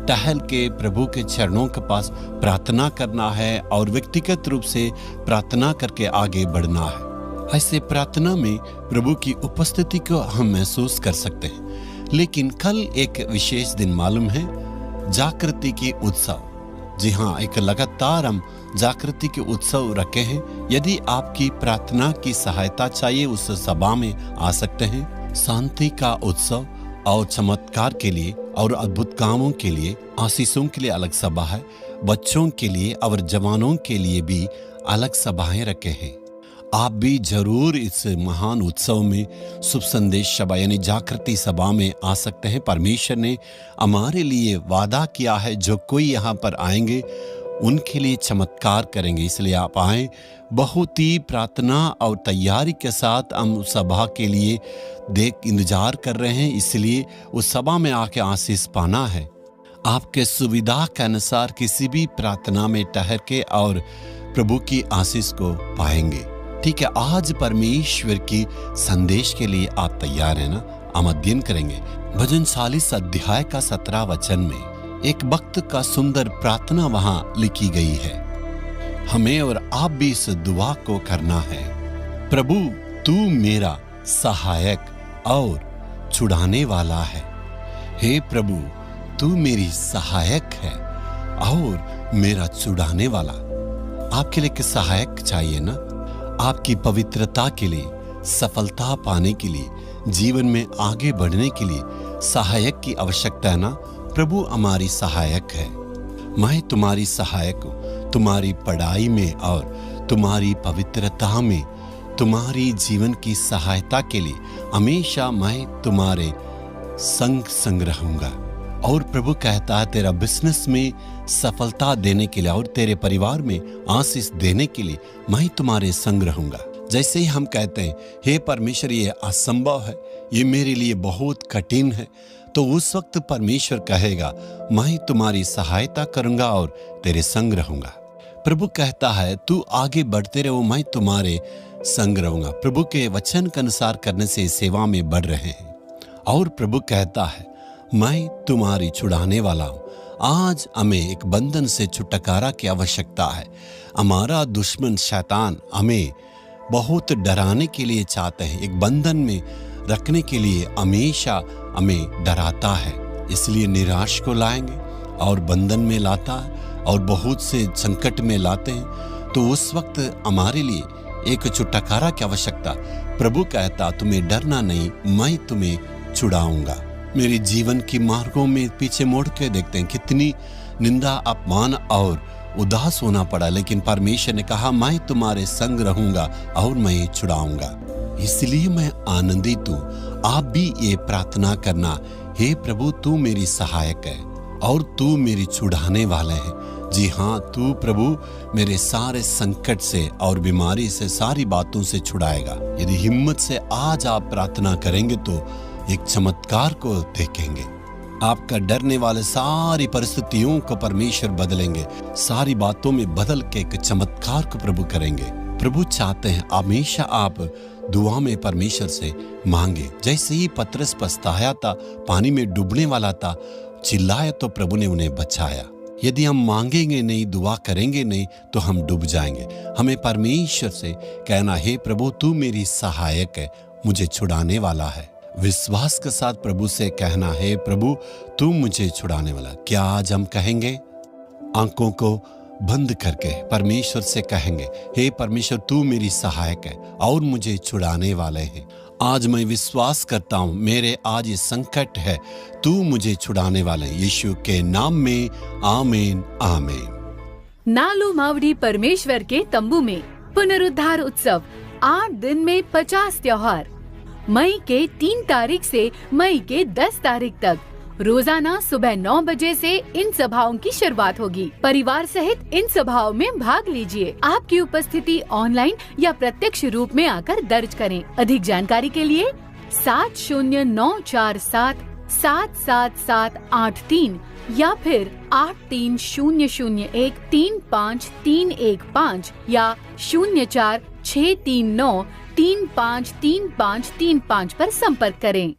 टहल के प्रभु के चरणों के पास प्रार्थना करना है और व्यक्तिगत रूप से प्रार्थना करके आगे बढ़ना है। ऐसे प्रार्थना में प्रभु की उपस्थिति को हम महसूस कर सकते हैं। लेकिन कल एक विशेष दिन मालूम है, जागृति की उत्सव। जी हाँ, एक लगातार हम जागृति के उत्सव रखे हैं। यदि आपकी प्रार्थना की सहायता चाहिए, उस सभा में आ सकते हैं। शांति का उत्सव और चमत्कार के लिए और अद्भुत कामों के लिए, आशीषों के लिए अलग सभा है। बच्चों के लिए और जवानों के लिए भी अलग सभाएं रखे हैं। आप भी जरूर इस महान उत्सव में शुभ संदेश सभा यानी जागृति सभा में आ सकते हैं। परमेश्वर ने हमारे लिए वादा किया है, जो कोई यहाँ पर आएंगे उनके लिए चमत्कार करेंगे। इसलिए आप आए। बहुत ही प्रार्थना और तैयारी के साथ हम उस सभा के लिए इंतजार कर रहे हैं। इसलिए उस सभा में आके आशीष पाना है। आपके सुविधा के अनुसार किसी भी प्रार्थना में ठहर के और प्रभु की आशीष को पाएंगे। ठीक है, आज परमेश्वर की संदेश के लिए आप तैयार हैं ना? हम अध्ययन करेंगे भजन 40 अध्याय का 17 वचन में एक भक्त का सुंदर प्रार्थना वहां लिखी गई है। हमें और आप भी इस दुआ को करना है। प्रभु, तू मेरा सहायक और छुड़ाने वाला है। हे प्रभु, तू मेरी सहायक है और मेरा छुड़ाने वाला। आपके लिए सहायक चाहिए ना? आपकी पवित्रता के लिए, सफलता पाने के लिए, जीवन में आगे बढ़ने के लिए सहायक की आवश्यकता है ना? प्रभु हमारी सहायक है। मैं तुम्हारी सहायक हूँ, तुम्हारी पढ़ाई में और तुम्हारी पवित्रता में, तुम्हारी जीवन की सहायता के लिए हमेशा मैं तुम्हारे संग रहूंगा। और प्रभु कहता है, तेरा बिजनेस में सफलता देने के लिए और तेरे परिवार में आशीष देने के लिए मैं तुम्हारे संग रहूंगा। जैसे ही हम कहते हैं, हे परमेश्वर, ये असंभव है, ये मेरे लिए बहुत कठिन है, तो उस वक्त परमेश्वर कहेगा, मैं तुम्हारी सहायता करूंगा और तेरे संग रहूंगा। प्रभु कहता है, तू आगे बढ़ते रहो, मैं तुम्हारे संग रहूंगा। प्रभु के वचन के अनुसार करने से सेवा में बढ़ रहे हैं। और प्रभु कहता है, मैं तुम्हारी छुड़ाने वाला हूं। आज हमें एक बंधन से छुटकारा की आवश्यकता है। हमारा दुश्मन शैतान हमें बहुत डराने के लिए चाहते हैं, एक बंधन में रखने के लिए हमेशा हमें डराता है। इसलिए निराश को लाएंगे और बंधन में लाता है और बहुत से संकट में लाते हैं। तो उस वक्त हमारे लिए एक छुटकारा की आवश्यकता। प्रभु कहता, तुम्हें डरना नहीं, मैं तुम्हें छुड़ाऊंगा। मेरे जीवन की मार्गों में पीछे मोड़ के देखते हैं, कितनी निंदा, अपमान और उदास होना पड़ा, लेकिन परमेश्वर ने कहा, मैं तुम्हारे संग रहूंगा और मैं छुड़ाऊंगा। इसलिए मैं आनंदित हूँ। आप भी ये प्रार्थना करना, हे प्रभु, तू मेरी सहायक है और तू मेरी छुड़ाने वाले है। जी हाँ, तू प्रभु मेरे सारे संकट से और बीमारी से, सारी बातों से छुड़ाएगा। यदि हिम्मत से आज आप प्रार्थना करेंगे तो एक चमत्कार को देखेंगे। आपका डरने वाले सारी परिस्थितियों को परमेश्वर बदलेंगे। सारी बातों में बदल के एक चमत्कार को प्रभु करेंगे। प्रभु चाहते हैं हमेशा आप दुआ में परमेश्वर से मांगे। जैसे ही पतरस पछताया था, पानी में डूबने वाला था, चिल्लाया तो प्रभु ने उन्हें बचाया। यदि हम मांगेंगे नहीं, दुआ करेंगे नहीं, तो हम डूब जाएंगे। हमें परमेश्वर से कहना, हे प्रभु, तू मेरी सहायक है, मुझे छुड़ाने वाला है। विश्वास के साथ प्रभु से कहना है, प्रभु, तू मुझे छुड़ाने वाला। क्या आज हम कहेंगे? आंखों को बंद करके परमेश्वर से कहेंगे, हे परमेश्वर, तू मेरी सहायक है और मुझे छुड़ाने वाले हैं। आज मैं विश्वास करता हूँ, मेरे आज ये संकट है, तू मुझे छुड़ाने वाले हैं। यीशु के नाम में आमीन, आमीन। नालू मावड़ी परमेश्वर के तंबू में पुनरुद्धार उत्सव 8 दिन में 50 त्योहार, मई के 3 तारीख से मई के 10 तारीख तक रोजाना सुबह 9 बजे से इन सभाओं की शुरुआत होगी। परिवार सहित इन सभाओं में भाग लीजिए। आपकी उपस्थिति ऑनलाइन या प्रत्यक्ष रूप में आकर दर्ज करें। अधिक जानकारी के लिए 7094777783 या फिर 8300135315 या 04639353535 पर संपर्क करें।